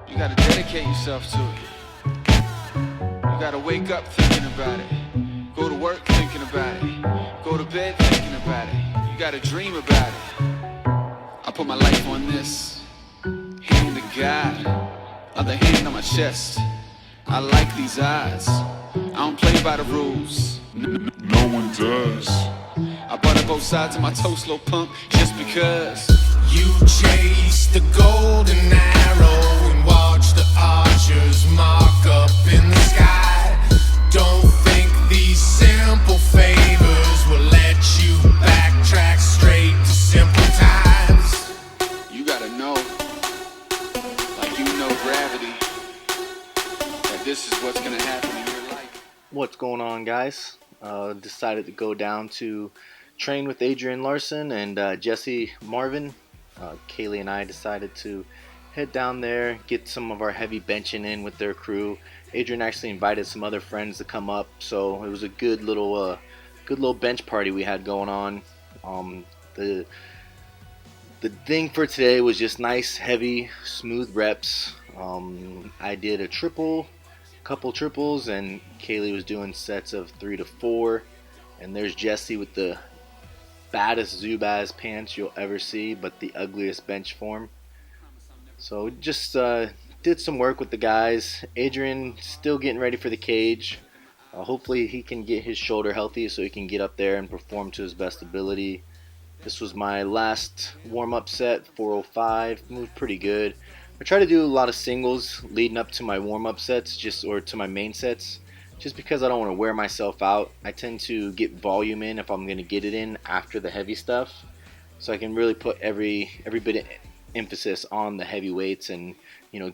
You gotta dedicate yourself to it. You gotta wake up thinking about it. Go to work thinking about it. Go to bed thinking about it. You gotta dream about it. I put my life on this. Hand to God, other hand on my chest. I like these odds. I don't play by the rules. No one does. I butter both sides of my toast, slow pump, just because. You chase the golden arrow and watch the archers mark up in the sky. Don't think these simple favors will let you backtrack straight to simple times. You gotta know, like you know gravity, that this is what's gonna happen in your life. What's going on, guys? Decided to go down to train with Adrian Larson and Jesse Marvin. Kaylee and I decided to head down there, get some of our heavy benching in with their crew. Adrian actually invited some other friends to come up, so it was a good little bench party we had going on. The thing for today was just nice, heavy, smooth reps. I did a couple triples, and Kaylee was doing sets of 3 to 4. And there's Jesse with the baddest Zubaz pants you'll ever see, but the ugliest bench form. So just did some work with the guys. Adrian still getting ready for the cage. Hopefully he can get his shoulder healthy so he can get up there and perform to his best ability. This was my last warm-up set, 405. Moved pretty good. I try to do a lot of singles leading up to my warm-up sets, or to my main sets, just because I don't want to wear myself out. I tend to get volume in if I'm going to get it in after the heavy stuff, so I can really put every bit of emphasis on the heavy weights and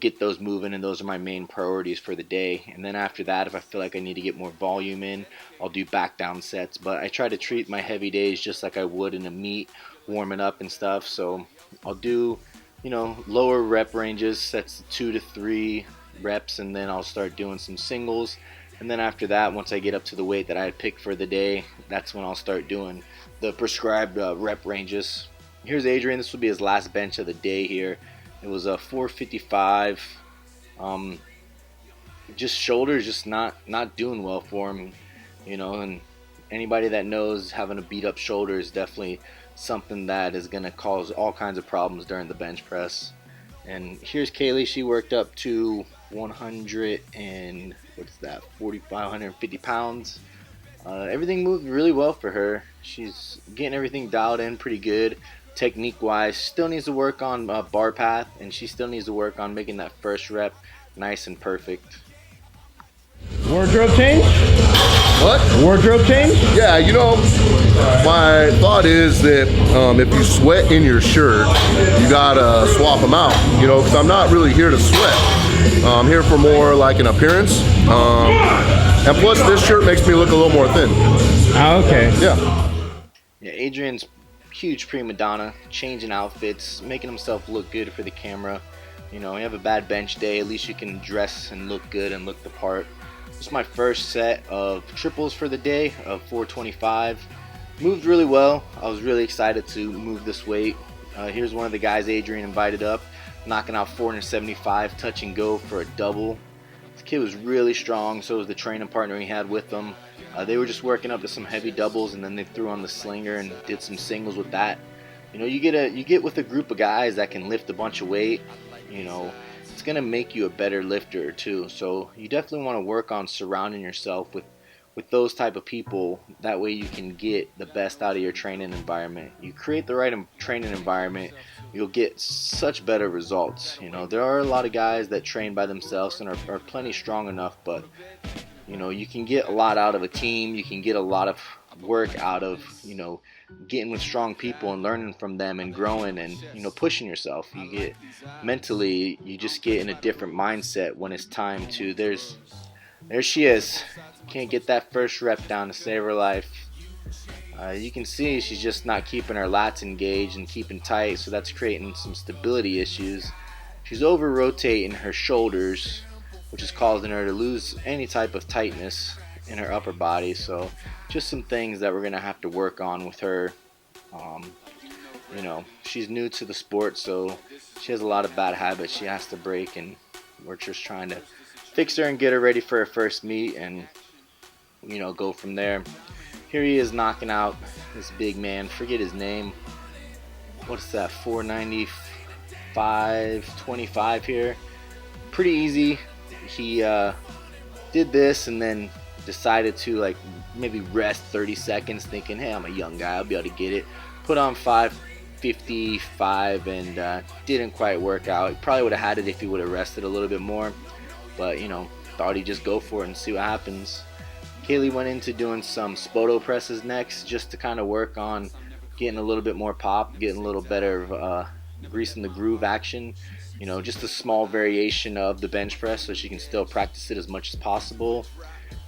get those moving, and those are my main priorities for the day. And then after that, if I feel like I need to get more volume in, I'll do back down sets. But I try to treat my heavy days just like I would in a meet, warming up and stuff. So I'll do lower rep ranges, sets 2 to 3 reps, and then I'll start doing some singles. And then after that, once I get up to the weight that I had picked for the day, that's when I'll start doing the prescribed rep ranges. Here's Adrian. This will be his last bench of the day here. It was a 455. Just shoulders just not doing well for him, and anybody that knows having a beat up shoulder is definitely something that is going to cause all kinds of problems during the bench press. And here's Kaylee. She worked up to 4,550 pounds. Everything moved really well for her. She's getting everything dialed in pretty good. Technique wise, still needs to work on bar path, and she still needs to work on making that first rep nice and perfect. Wardrobe change? What? Wardrobe change? Yeah, my thought is that if you sweat in your shirt, you gotta swap them out, because I'm not really here to sweat. I'm here for more like an appearance. And plus, this shirt makes me look a little more thin. Oh, okay. Yeah, Adrian's huge prima donna, changing outfits, making himself look good for the camera. You have a bad bench day, at least you can dress and look good and look the part. This is my first set of triples for the day of 425. Moved really well. I was really excited to move this weight. Here's one of the guys Adrian invited up, knocking out 475 touch and go for a double. This kid was really strong, so was the training partner he had with them. They were just working up to some heavy doubles, and then they threw on the slinger and did some singles with that. You get with a group of guys that can lift a bunch of weight, it's going to make you a better lifter too. So you definitely want to work on surrounding yourself with those type of people. That way you can get the best out of your training environment. You create the right training environment, you'll get such better results. There are a lot of guys that train by themselves and are plenty strong enough, but you can get a lot out of a team. You can get a lot of work out of getting with strong people and learning from them and growing and pushing yourself. You get mentally, you just get in a different mindset when it's time to. There she is. Can't get that first rep down to save her life. You can see she's just not keeping her lats engaged and keeping tight, so that's creating some stability issues. She's over rotating her shoulders, which is causing her to lose any type of tightness in her upper body. So just some things that we're going to have to work on with her. you know, she's new to the sport, so she has a lot of bad habits she has to break, and we're just trying to fix her and get her ready for her first meet and, you know, go from there. Here he is knocking out this big man. Forget his name. What's that? 495.25 here. Pretty easy. He did this and then decided to like maybe rest 30 seconds, thinking, hey, I'm a young guy, I'll be able to get it. Put on 555 and didn't quite work out. He probably would have had it if he would have rested a little bit more, but you know, thought he'd just go for it and see what happens. Kaylee went into doing some Spoto presses next, just to kind of work on getting a little bit more pop, getting a little better greasing the groove action. You know, just a small variation of the bench press so she can still practice it as much as possible.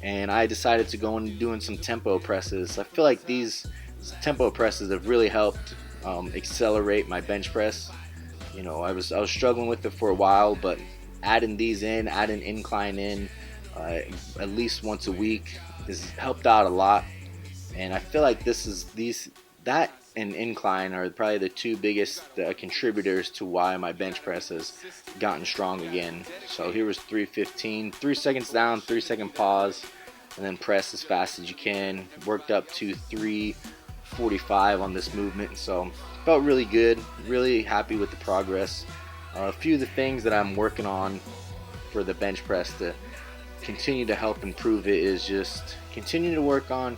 And I decided to go into doing some tempo presses. I feel like these tempo presses have really helped accelerate my bench press. You know, I was struggling with it for a while, but adding these in, adding incline in at least once a week has helped out a lot. And I feel like that and incline are probably the two biggest contributors to why my bench press has gotten strong again. So here was 315, 3 seconds down, 3 second pause, and then press as fast as you can. Worked up to 345 on this movement, so felt really good, really happy with the progress. A few of the things that I'm working on for the bench press to continue to help improve it is just continue to work on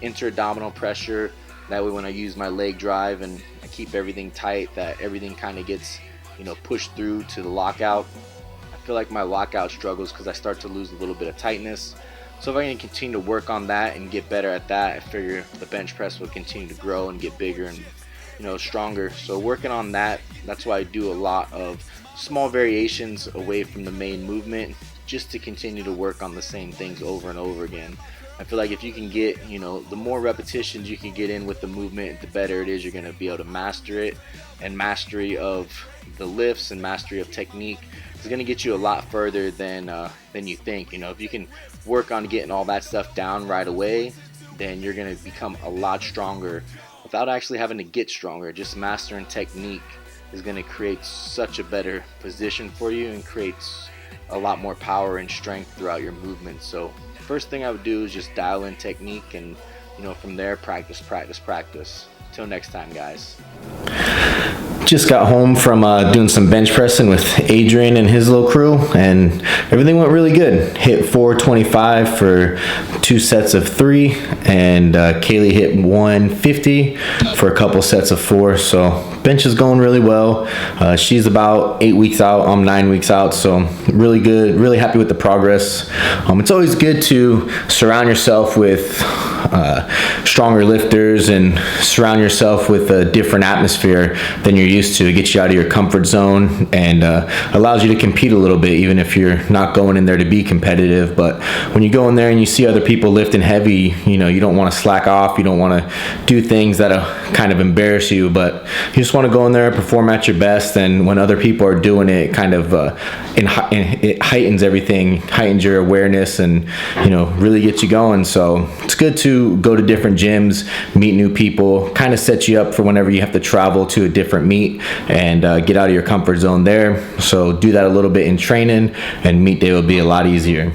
inter-abdominal pressure. That way when I use my leg drive and I keep everything tight, that everything kind of gets, you know, pushed through to the lockout. I feel like my lockout struggles because I start to lose a little bit of tightness. So if I can continue to work on that and get better at that, I figure the bench press will continue to grow and get bigger and, you know, stronger. So working on that, that's why I do a lot of small variations away from the main movement, just to continue to work on the same things over and over again. I feel like if you can get, you know, the more repetitions you can get in with the movement, the better it is you're going to be able to master it. And mastery of the lifts and mastery of technique is going to get you a lot further than you think. You know, if you can work on getting all that stuff down right away, then you're going to become a lot stronger without actually having to get stronger. Just mastering technique is going to create such a better position for you and creates a lot more power and strength throughout your movement. So first thing I would do is just dial in technique, and you know, from there practice. Till next time, guys. Just got home from doing some bench pressing with Adrian and his little crew, and everything went really good. Hit 425 for 2 sets of 3, and Kaylee hit 150 for a couple sets of 4. So bench is going really well. She's about 8 weeks out, I'm 9 weeks out, so really good, really happy with the progress. It's always good to surround yourself with stronger lifters and surround yourself with a different atmosphere than you're used to. It gets you out of your comfort zone and allows you to compete a little bit, even if you're not going in there to be competitive. But when you go in there and you see other people lifting heavy, you know, you don't want to slack off, you don't want to do things that kind of embarrass you, but you just want to go in there and perform at your best. And when other people are doing it, it kind of it heightens everything, heightens your awareness, and you know, really gets you going. So it's good to go to different gyms, meet new people, kind of set you up for whenever you have to travel to a different meet and get out of your comfort zone there. So do that a little bit in training, and meet day will be a lot easier.